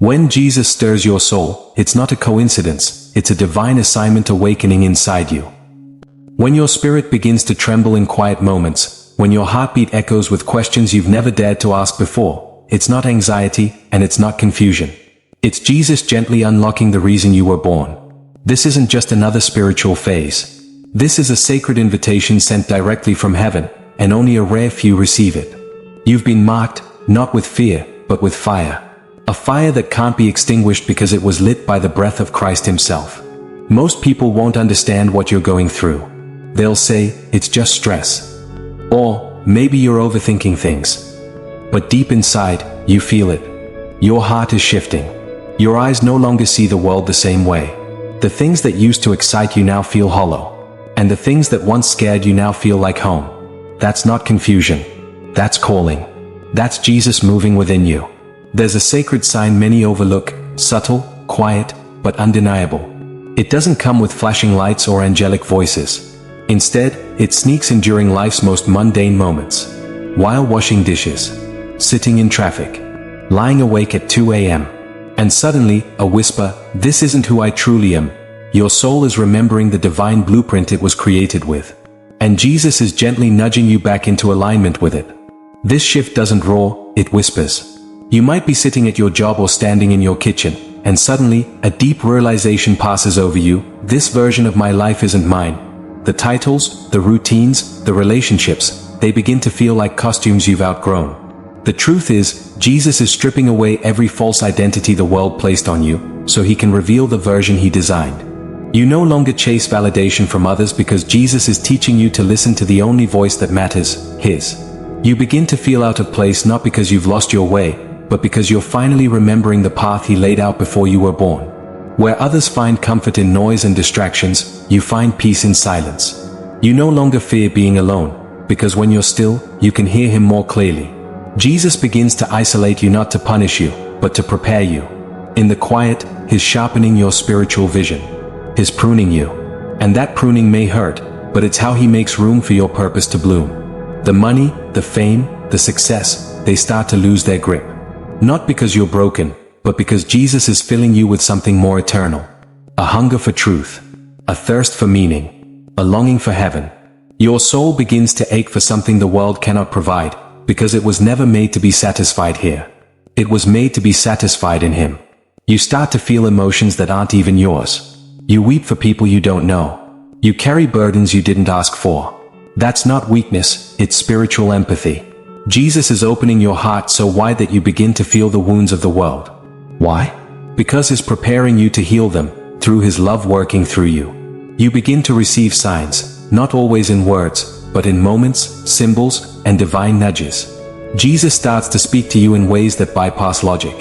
When Jesus stirs your soul, it's not a coincidence, it's a divine assignment awakening inside you. When your spirit begins to tremble in quiet moments, when your heartbeat echoes with questions you've never dared to ask before, it's not anxiety, and it's not confusion. It's Jesus gently unlocking the reason you were born. This isn't just another spiritual phase. This is a sacred invitation sent directly from heaven, and only a rare few receive it. You've been marked, not with fear, but with fire. A fire that can't be extinguished because it was lit by the breath of Christ himself. Most people won't understand what you're going through. They'll say, it's just stress. Or, maybe you're overthinking things. But deep inside, you feel it. Your heart is shifting. Your eyes no longer see the world the same way. The things that used to excite you now feel hollow. And the things that once scared you now feel like home. That's not confusion. That's calling. That's Jesus moving within you. There's a sacred sign many overlook, subtle, quiet, but undeniable. It doesn't come with flashing lights or angelic voices. Instead, it sneaks in during life's most mundane moments. While washing dishes, sitting in traffic, lying awake at 2 a.m. And suddenly, a whisper, "This isn't who I truly am." Your soul is remembering the divine blueprint it was created with. And Jesus is gently nudging you back into alignment with it. This shift doesn't roar, it whispers. You might be sitting at your job or standing in your kitchen, and suddenly, a deep realization passes over you. This version of my life isn't mine. The titles, the routines, the relationships, they begin to feel like costumes you've outgrown. The truth is, Jesus is stripping away every false identity the world placed on you, so he can reveal the version he designed. You no longer chase validation from others because Jesus is teaching you to listen to the only voice that matters, his. You begin to feel out of place not because you've lost your way, but because you're finally remembering the path he laid out before you were born. Where others find comfort in noise and distractions, you find peace in silence. You no longer fear being alone, because when you're still, you can hear him more clearly. Jesus begins to isolate you not to punish you, but to prepare you. In the quiet, he's sharpening your spiritual vision. He's pruning you. And that pruning may hurt, but it's how he makes room for your purpose to bloom. The money, the fame, the success, they start to lose their grip. Not because you're broken, but because Jesus is filling you with something more eternal. A hunger for truth. A thirst for meaning. A longing for heaven. Your soul begins to ache for something the world cannot provide, because it was never made to be satisfied here. It was made to be satisfied in him. You start to feel emotions that aren't even yours. You weep for people you don't know. You carry burdens you didn't ask for. That's not weakness, it's spiritual empathy. Jesus is opening your heart so wide that you begin to feel the wounds of the world. Why? Because he's preparing you to heal them, through his love working through you. You begin to receive signs, not always in words, but in moments, symbols, and divine nudges. Jesus starts to speak to you in ways that bypass logic.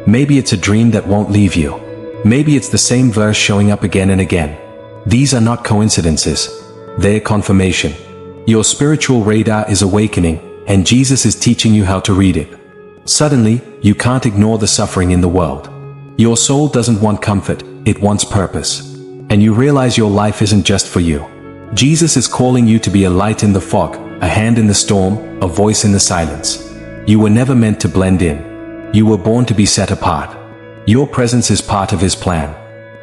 Maybe it's a dream that won't leave you. Maybe it's the same verse showing up again and again. These are not coincidences. They're confirmation. Your spiritual radar is awakening, and Jesus is teaching you how to read it. Suddenly, you can't ignore the suffering in the world. Your soul doesn't want comfort, it wants purpose. And you realize your life isn't just for you. Jesus is calling you to be a light in the fog, a hand in the storm, a voice in the silence. You were never meant to blend in. You were born to be set apart. Your presence is part of his plan.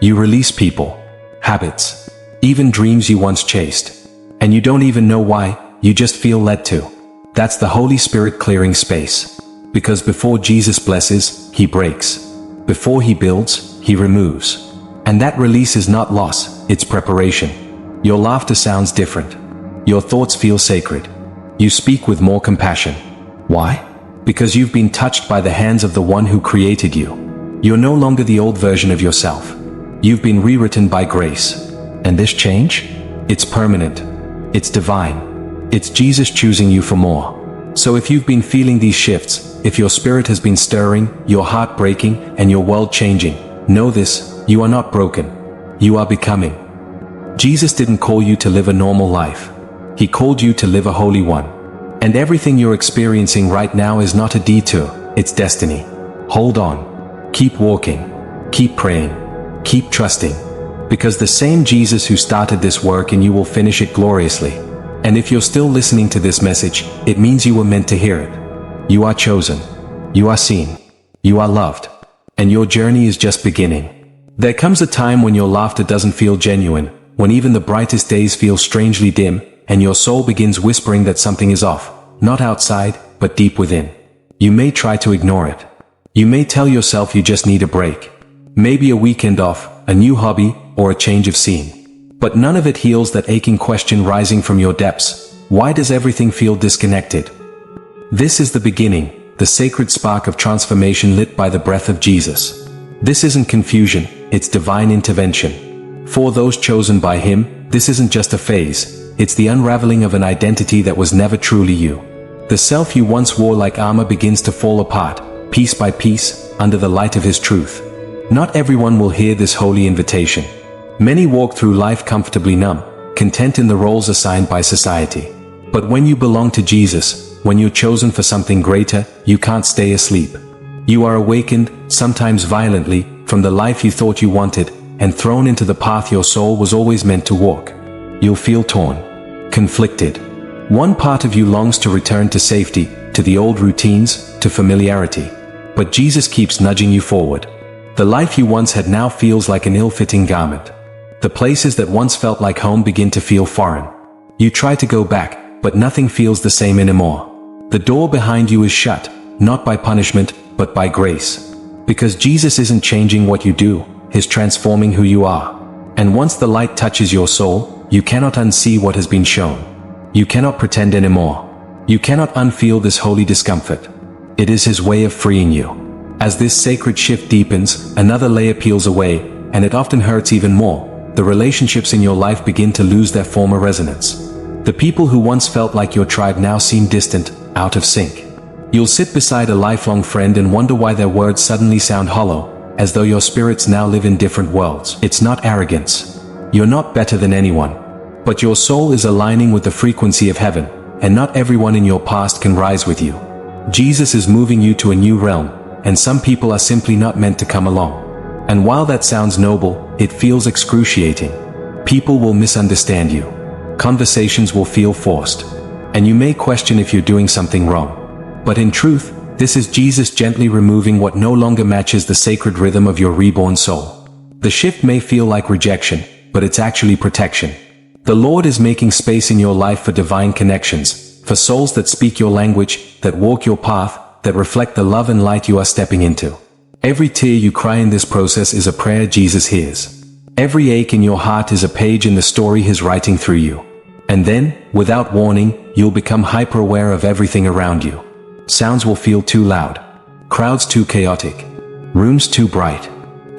You release people, habits, even dreams you once chased. And you don't even know why, you just feel led to. That's the Holy Spirit clearing space. Because before Jesus blesses, he breaks. Before he builds, he removes. And that release is not loss, it's preparation. Your laughter sounds different. Your thoughts feel sacred. You speak with more compassion. Why? Because you've been touched by the hands of the one who created you. You're no longer the old version of yourself. You've been rewritten by grace. And this change? It's permanent. It's divine. It's Jesus choosing you for more. So if you've been feeling these shifts, if your spirit has been stirring, your heart breaking, and your world changing, know this, you are not broken. You are becoming. Jesus didn't call you to live a normal life. He called you to live a holy one. And everything you're experiencing right now is not a detour, it's destiny. Hold on. Keep walking. Keep praying. Keep trusting. Because the same Jesus who started this work in you will finish it gloriously. And if you're still listening to this message, it means you were meant to hear it. You are chosen. You are seen. You are loved. and your journey is just beginning. There comes a time when your laughter doesn't feel genuine, when even the brightest days feel strangely dim, and your soul begins whispering that something is off, not outside, but deep within. You may try to ignore it. You may tell yourself you just need a break. Maybe a weekend off, a new hobby, or a change of scene. But none of it heals that aching question rising from your depths. Why does everything feel disconnected? This is the beginning, the sacred spark of transformation lit by the breath of Jesus. This isn't confusion, it's divine intervention. For those chosen by Him, this isn't just a phase, it's the unraveling of an identity that was never truly you. The self you once wore like armor begins to fall apart, piece by piece, under the light of His truth. Not everyone will hear this holy invitation. Many walk through life comfortably numb, content in the roles assigned by society. But when you belong to Jesus, when you're chosen for something greater, you can't stay asleep. You are awakened, sometimes violently, from the life you thought you wanted, and thrown into the path your soul was always meant to walk. You'll feel torn, conflicted. One part of you longs to return to safety, to the old routines, to familiarity. But Jesus keeps nudging you forward. The life you once had now feels like an ill-fitting garment. The places that once felt like home begin to feel foreign. You try to go back, but nothing feels the same anymore. The door behind you is shut, not by punishment, but by grace. Because Jesus isn't changing what you do, He's transforming who you are. And once the light touches your soul, you cannot unsee what has been shown. You cannot pretend anymore. You cannot unfeel this holy discomfort. It is His way of freeing you. As this sacred shift deepens, another layer peels away, and it often hurts even more. The relationships in your life begin to lose their former resonance. The people who once felt like your tribe now seem distant, out of sync. You'll sit beside a lifelong friend and wonder why their words suddenly sound hollow, as though your spirits now live in different worlds. It's not arrogance. You're not better than anyone. But your soul is aligning with the frequency of heaven, and not everyone in your past can rise with you. Jesus is moving you to a new realm, and some people are simply not meant to come along. And while that sounds noble, it feels excruciating. People will misunderstand you. Conversations will feel forced. And you may question if you're doing something wrong. But in truth, this is Jesus gently removing what no longer matches the sacred rhythm of your reborn soul. The shift may feel like rejection, but it's actually protection. The Lord is making space in your life for divine connections, for souls that speak your language, that walk your path, that reflect the love and light you are stepping into. Every tear you cry in this process is a prayer Jesus hears. Every ache in your heart is a page in the story He's writing through you. And then, without warning, you'll become hyper-aware of everything around you. Sounds will feel too loud. Crowds too chaotic. Rooms too bright.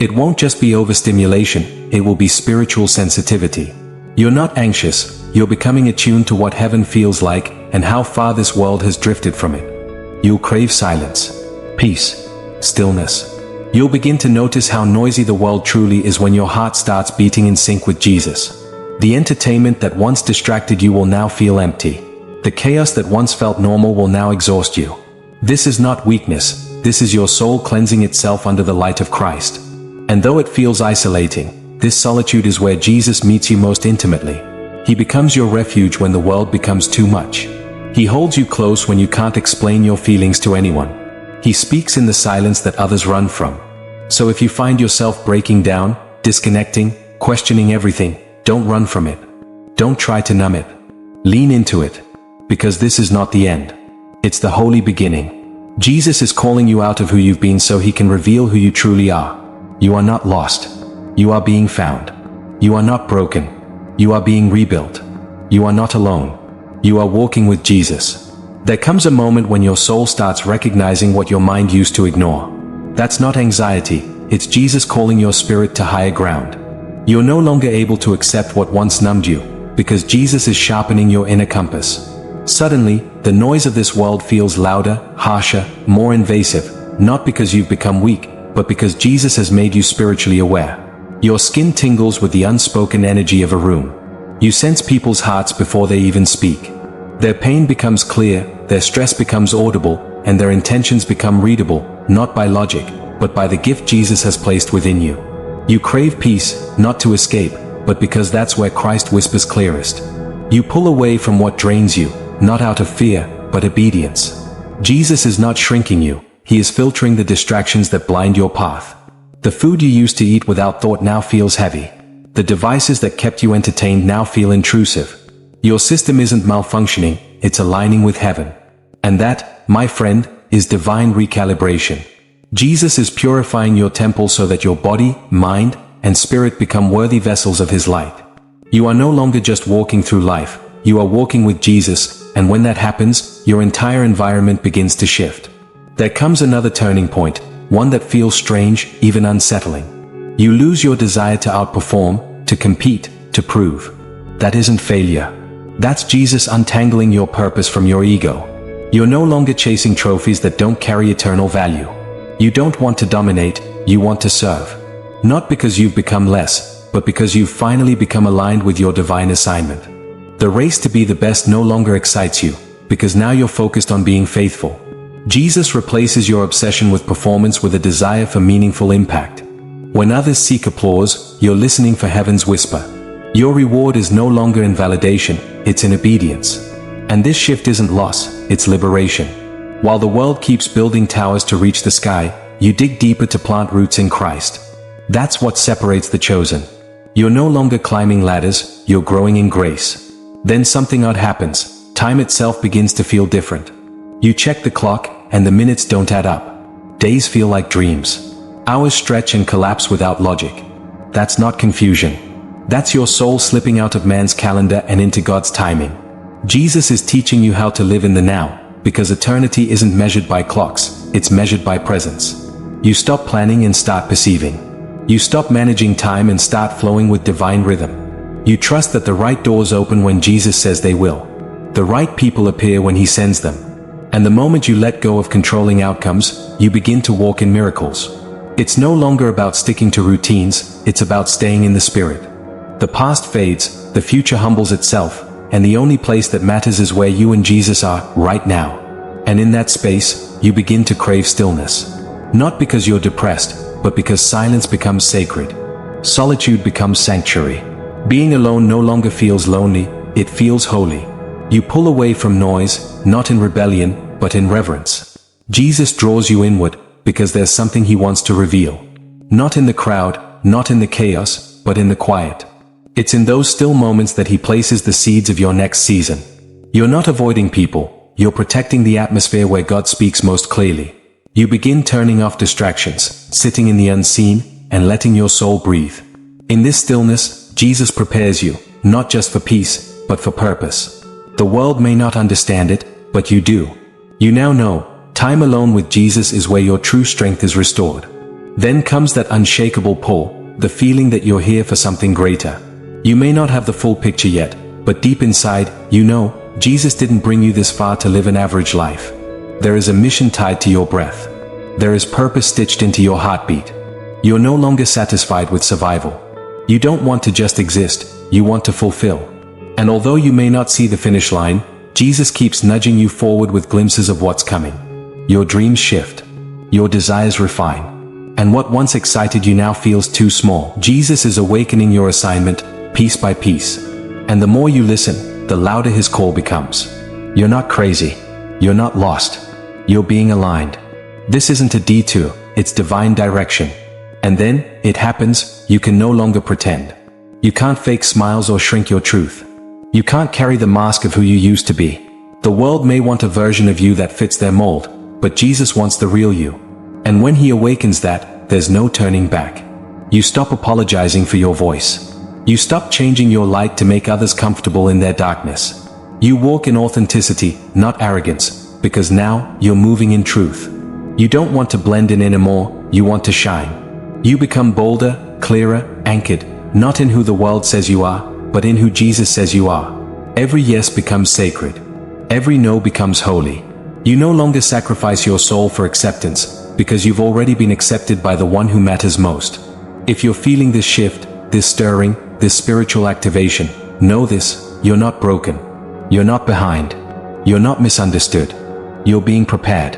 It won't just be overstimulation, it will be spiritual sensitivity. You're not anxious, you're becoming attuned to what heaven feels like and how far this world has drifted from it. You'll crave silence, peace, stillness. You'll begin to notice how noisy the world truly is when your heart starts beating in sync with Jesus. The entertainment that once distracted you will now feel empty. The chaos that once felt normal will now exhaust you. This is not weakness, this is your soul cleansing itself under the light of Christ. And though it feels isolating, this solitude is where Jesus meets you most intimately. He becomes your refuge when the world becomes too much. He holds you close when you can't explain your feelings to anyone. He speaks in the silence that others run from. So if you find yourself breaking down, disconnecting, questioning everything, don't run from it. Don't try to numb it. Lean into it. Because this is not the end. It's the holy beginning. Jesus is calling you out of who you've been so He can reveal who you truly are. You are not lost. You are being found. You are not broken. You are being rebuilt. You are not alone. You are walking with Jesus. There comes a moment when your soul starts recognizing what your mind used to ignore. That's not anxiety, it's Jesus calling your spirit to higher ground. You're no longer able to accept what once numbed you, because Jesus is sharpening your inner compass. Suddenly, the noise of this world feels louder, harsher, more invasive, not because you've become weak, but because Jesus has made you spiritually aware. Your skin tingles with the unspoken energy of a room. You sense people's hearts before they even speak. Their pain becomes clear, their stress becomes audible, and their intentions become readable, not by logic, but by the gift Jesus has placed within you. You crave peace, not to escape, but because that's where Christ whispers clearest. You pull away from what drains you, not out of fear, but obedience. Jesus is not shrinking you, He is filtering the distractions that blind your path. The food you used to eat without thought now feels heavy. The devices that kept you entertained now feel intrusive. Your system isn't malfunctioning, it's aligning with heaven. And that, my friend, is divine recalibration. Jesus is purifying your temple so that your body, mind, and spirit become worthy vessels of His light. You are no longer just walking through life, you are walking with Jesus, and when that happens, your entire environment begins to shift. There comes another turning point, one that feels strange, even unsettling. You lose your desire to outperform, to compete, to prove. That isn't failure. That's Jesus untangling your purpose from your ego. You're no longer chasing trophies that don't carry eternal value. You don't want to dominate, you want to serve. Not because you've become less, but because you've finally become aligned with your divine assignment. The race to be the best no longer excites you, because now you're focused on being faithful. Jesus replaces your obsession with performance with a desire for meaningful impact. When others seek applause, you're listening for heaven's whisper. Your reward is no longer in validation, it's in obedience. And this shift isn't loss, it's liberation. While the world keeps building towers to reach the sky, you dig deeper to plant roots in Christ. That's what separates the chosen. You're no longer climbing ladders, you're growing in grace. Then something odd happens. Time itself begins to feel different. You check the clock, and the minutes don't add up. Days feel like dreams. Hours stretch and collapse without logic. That's not confusion. That's your soul slipping out of man's calendar and into God's timing. Jesus is teaching you how to live in the now, because eternity isn't measured by clocks, it's measured by presence. You stop planning and start perceiving. You stop managing time and start flowing with divine rhythm. You trust that the right doors open when Jesus says they will. The right people appear when He sends them. And the moment you let go of controlling outcomes, you begin to walk in miracles. It's no longer about sticking to routines, it's about staying in the Spirit. The past fades, the future humbles itself, and the only place that matters is where you and Jesus are, right now. And in that space, you begin to crave stillness. Not because you're depressed, but because silence becomes sacred. Solitude becomes sanctuary. Being alone no longer feels lonely, it feels holy. You pull away from noise, not in rebellion, but in reverence. Jesus draws you inward, because there's something He wants to reveal. Not in the crowd, not in the chaos, but in the quiet. It's in those still moments that He places the seeds of your next season. You're not avoiding people, you're protecting the atmosphere where God speaks most clearly. You begin turning off distractions, sitting in the unseen, and letting your soul breathe. In this stillness, Jesus prepares you, not just for peace, but for purpose. The world may not understand it, but you do. You now know, time alone with Jesus is where your true strength is restored. Then comes that unshakable pull, the feeling that you're here for something greater. You may not have the full picture yet, but deep inside, you know, Jesus didn't bring you this far to live an average life. There is a mission tied to your breath. There is purpose stitched into your heartbeat. You're no longer satisfied with survival. You don't want to just exist, you want to fulfill. And although you may not see the finish line, Jesus keeps nudging you forward with glimpses of what's coming. Your dreams shift. Your desires refine. And what once excited you now feels too small. Jesus is awakening your assignment, piece by piece. And the more you listen, the louder His call becomes. You're not crazy. You're not lost. You're being aligned. This isn't a detour, it's divine direction. And then, it happens, you can no longer pretend. You can't fake smiles or shrink your truth. You can't carry the mask of who you used to be. The world may want a version of you that fits their mold, but Jesus wants the real you. And when He awakens that, there's no turning back. You stop apologizing for your voice. You stop changing your light to make others comfortable in their darkness. You walk in authenticity, not arrogance, because now, you're moving in truth. You don't want to blend in anymore, you want to shine. You become bolder, clearer, anchored, not in who the world says you are, but in who Jesus says you are. Every yes becomes sacred. Every no becomes holy. You no longer sacrifice your soul for acceptance, because you've already been accepted by the one who matters most. If you're feeling this shift, this stirring, this spiritual activation, know this, you're not broken. You're not behind. You're not misunderstood. You're being prepared.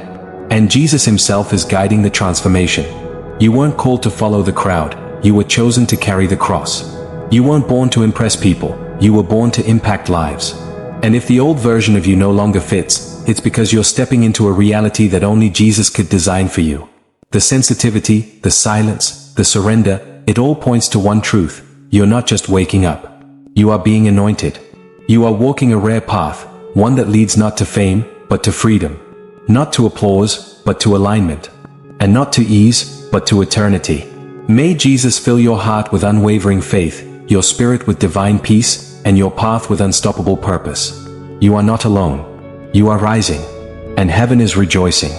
And Jesus Himself is guiding the transformation. You weren't called to follow the crowd, you were chosen to carry the cross. You weren't born to impress people, you were born to impact lives. And if the old version of you no longer fits, it's because you're stepping into a reality that only Jesus could design for you. The sensitivity, the silence, the surrender, it all points to one truth. You're not just waking up. You are being anointed. You are walking a rare path, one that leads not to fame, but to freedom. Not to applause, but to alignment. And not to ease, but to eternity. May Jesus fill your heart with unwavering faith, your spirit with divine peace, and your path with unstoppable purpose. You are not alone. You are rising. And heaven is rejoicing.